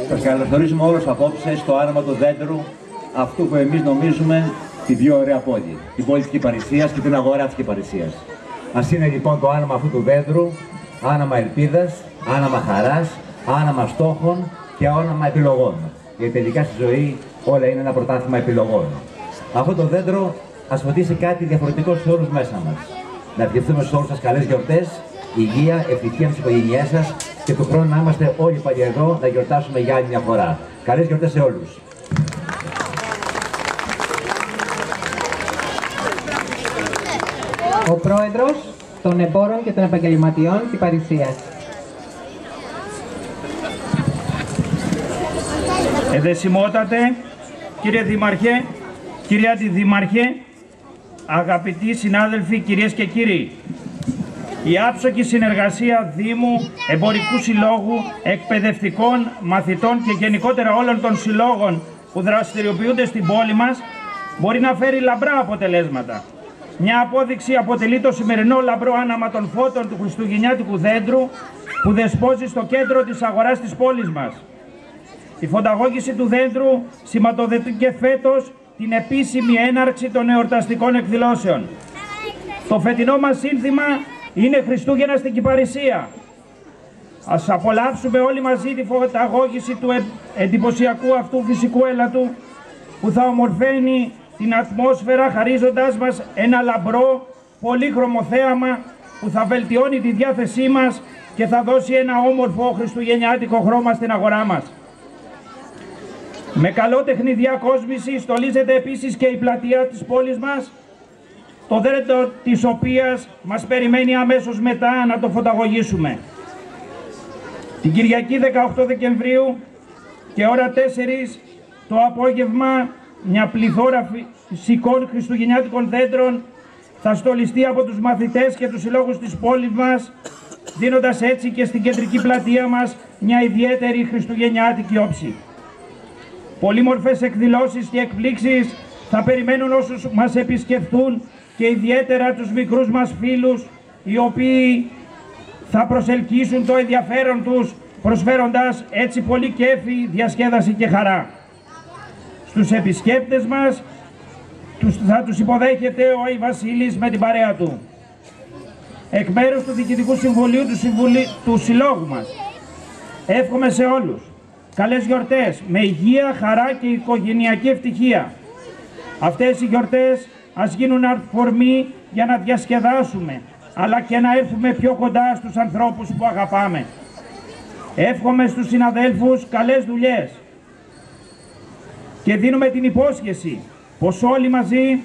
Σας καλωσορίζουμε όλους απόψε στο άνομα του δέντρου, αυτού που εμείς νομίζουμε την πιο ωραία πόλη, την πόλη της Κυπαρισίας και την αγορά της Κυπαρισίας. Ας είναι λοιπόν το άνομα αυτού του δέντρου, άνομα ελπίδας, άνομα χαράς, άνομα στόχων και άνομα επιλογών. Γιατί τελικά στη ζωή όλα είναι ένα πρωτάθλημα επιλογών. Αυτό το δέντρο ας φωτίσει κάτι διαφορετικό σε όλους μέσα μας. Να ευχηθούμε σε όλους σας καλές γιορτές, υγεία, ευτυχία στις οικογένειές σας και του χρόνου να είμαστε όλοι πάλι εδώ να γιορτάσουμε για άλλη μια φορά. Καλές γιορτές σε όλους. Ο Πρόεδρος των Εμπόρων και των Επαγγελματιών Κυπαρισίας. Εδεσιμότατε, κύριε Δήμαρχε, κύριε Αντιδήμαρχε, αγαπητοί συνάδελφοι, κυρίες και κύριοι, η άψογη συνεργασία Δήμου, Εμπορικού Συλλόγου, εκπαιδευτικών, μαθητών και γενικότερα όλων των συλλόγων που δραστηριοποιούνται στην πόλη μας μπορεί να φέρει λαμπρά αποτελέσματα. Μια απόδειξη αποτελεί το σημερινό λαμπρό άναμα των φώτων του χριστουγεννιάτικου δέντρου που δεσπόζει στο κέντρο της αγοράς της πόλης μας. Η φωταγώγηση του δέντρου σηματοδοτεί και φέτος την επίσημη έναρξη των εορταστικών εκδηλώσεων. Το φετινό μας σύνθημα είναι Χριστούγεννα στην Κυπαρισία. Ας απολαύσουμε όλοι μαζί τη φωταγώγηση του εντυπωσιακού αυτού φυσικού έλατου που θα ομορφαίνει την ατμόσφαιρα χαρίζοντας μας ένα λαμπρό, πολύχρωμο θέαμα που θα βελτιώνει τη διάθεσή μας και θα δώσει ένα όμορφο χριστουγεννιάτικο χρώμα στην αγορά μας. Με καλότεχνη διακόσμηση στολίζεται επίσης και η πλατεία της πόλης μας, το δέντρο της οποίας μας περιμένει αμέσως μετά να το φωταγωγήσουμε. Την Κυριακή 18 Δεκεμβρίου και ώρα 4 το απόγευμα μια πληθώρα φυσικών χριστουγεννιάτικων δέντρων θα στολιστεί από τους μαθητές και τους συλλόγους της πόλης μας, δίνοντας έτσι και στην κεντρική πλατεία μας μια ιδιαίτερη χριστουγεννιάτικη όψη. Πολύμορφες εκδηλώσεις και εκπλήξεις θα περιμένουν όσους μας επισκεφτούν και ιδιαίτερα τους μικρούς μας φίλους, οι οποίοι θα προσελκύσουν το ενδιαφέρον τους προσφέροντας έτσι πολύ κέφι, διασκέδαση και χαρά. Στους επισκέπτες μας θα τους υποδέχεται ο Άι Βασίλης με την παρέα του. Εκ μέρους του Διοικητικού Συμβουλίου του Συλλόγου μας εύχομαι σε όλους καλές γιορτές με υγεία, χαρά και οικογενειακή ευτυχία. Αυτές οι γιορτές ας γίνουν αφορμή για να διασκεδάσουμε, αλλά και να έρθουμε πιο κοντά στους ανθρώπους που αγαπάμε. Εύχομαι στους συναδέλφους καλές δουλειές και δίνουμε την υπόσχεση πως όλοι μαζί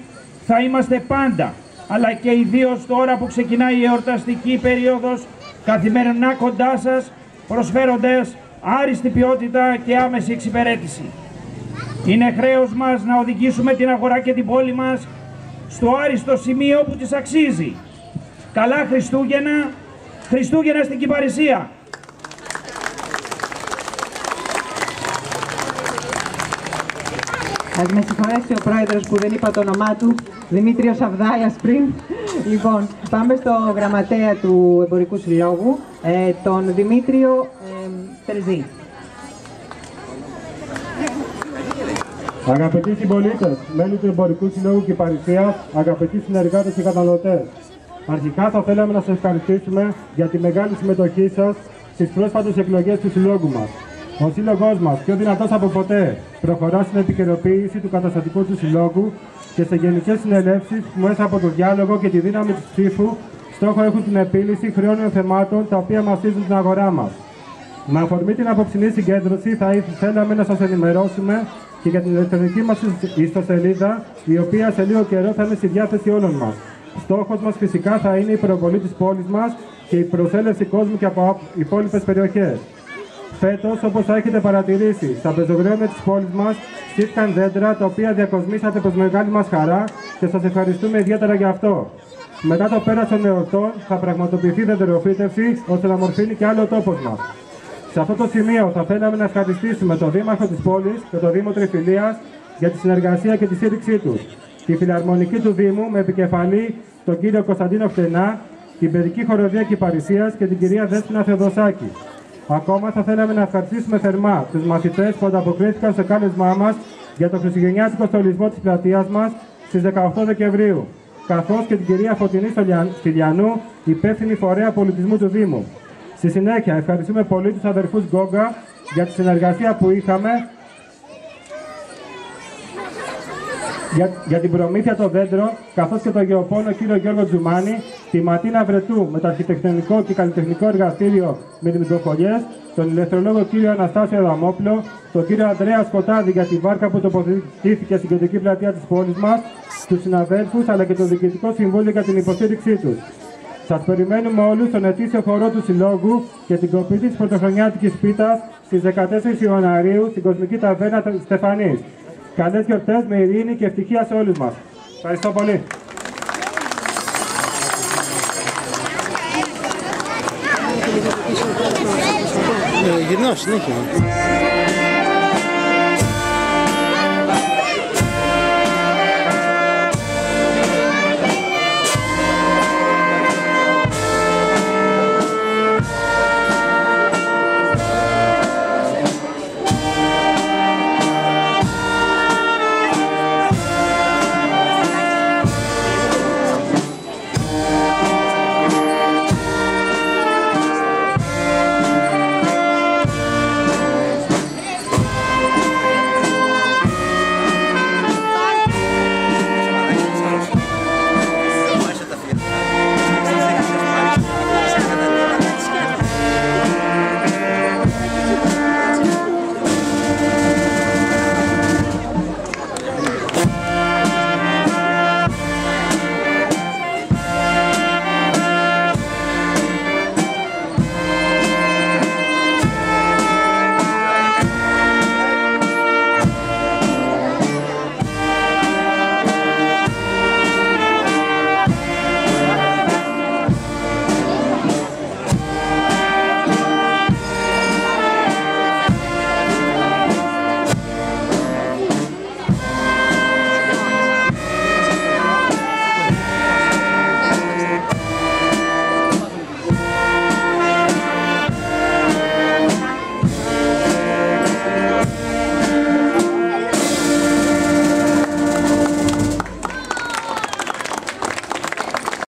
θα είμαστε πάντα, αλλά και ιδίως τώρα που ξεκινάει η εορταστική περίοδος, καθημερινά κοντά σας, προσφέροντας άριστη ποιότητα και άμεση εξυπηρέτηση. Είναι χρέος μας να οδηγήσουμε την αγορά και την πόλη μας στο άριστο σημείο που της αξίζει. Καλά Χριστούγεννα, Χριστούγεννα στην Κυπαρισία! Ας με συγχωρέσει ο Πρόεδρος που δεν είπα το όνομά του, Δημήτριος Αβδάλας πριν. Λοιπόν, πάμε στο γραμματέα του Εμπορικού Συλλόγου, τον Δημήτριο Τερζή. Αγαπητοί συμπολίτες, μέλη του Εμπορικού Συλλόγου Κυπαρισίας, αγαπητοί συνεργάτες και καταναλωτές, αρχικά θα θέλαμε να σας ευχαριστήσουμε για τη μεγάλη συμμετοχή σας στις πρόσφατες εκλογές του Συλλόγου μας. Ο Σύλλογός μας, πιο δυνατός από ποτέ, προχωρά στην επικαιροποίηση του καταστατικού του Συλλόγου και σε γενικές συνελεύσεις που μέσα από το διάλογο και τη δύναμη του ψήφου στόχο έχουν την επίλυση χρεώνιων θεμάτων τα οποία μαστίζουν την αγορά μας. Με αφορμή την απόψινή συγκέντρωση, θα θέλαμε να σας ενημερώσουμε και για την ηλεκτρονική μας ιστοσελίδα, η οποία σε λίγο καιρό θα είναι στη διάθεση όλων μας. Στόχος μας φυσικά θα είναι η προβολή της πόλης μας και η προσέλευση κόσμου και από υπόλοιπες περιοχές. Φέτος, όπως θα έχετε παρατηρήσει, στα πεζογράμματα της πόλης μας στήθηκαν δέντρα τα οποία διακοσμήσατε προς μεγάλη μας χαρά και σας ευχαριστούμε ιδιαίτερα για αυτό. Μετά το πέρας των εορτών θα πραγματοποιηθεί δεντροφύτευση ώστε να μορφύνει και άλλο ο τόπος μας. Σε αυτό το σημείο θα θέλαμε να ευχαριστήσουμε τον Δήμαρχο της πόλης και τον Δήμο Τριφυλίας για τη συνεργασία και τη στήριξή τους, τη Φιλαρμονική του Δήμου με επικεφαλή τον κύριο Κωνσταντίνο Χτενά, την Παιδική Χοροδία Κυπαρισίας και την κυρία Δέσποινα Θεοδοσάκη. Ακόμα θα θέλαμε να ευχαριστήσουμε θερμά τους μαθητές που ανταποκρίθηκαν στο κάλεσμά μας για το χριστουγεννιάτικο στολισμό της πλατείας μας στις 18 Δεκεμβρίου, καθώς και την κυρία Φωτεινή Στυλιανού, υπεύθυνη φορέα πολιτισμού του Δήμου. Στη συνέχεια, ευχαριστούμε πολύ τους αδερφούς Γκόγκα για τη συνεργασία που είχαμε για την προμήθεια των δέντρων, καθώς και τον γεωπόνο κύριο Γιώργο Τζουμάνη, τη Ματίνα Βρετού με το αρχιτεκτονικό και καλλιτεχνικό εργαστήριο με δημητροφολιές, τον ηλεκτρολόγο κύριο Αναστάσιο Αδαμόπουλο, τον κύριο Ανδρέα Σκοτάδη για τη βάρκα που τοποθετήθηκε στην κεντρική πλατεία της πόλης μας, τους συναδέλφους αλλά και το Διοικητικό Συμβούλιο για την υποστήριξή τους. Σας περιμένουμε όλους στον ετήσιο χορό του Συλλόγου και την κοπή της πρωτοχρονιάτικης πίτας στις 14 Ιανουαρίου στην Κοσμική Ταβέρνα Στεφανής. Καλές γιορτές με ειρήνη και ευτυχία σε όλους μας. Ευχαριστώ πολύ. Γυρνάω συνέχεια.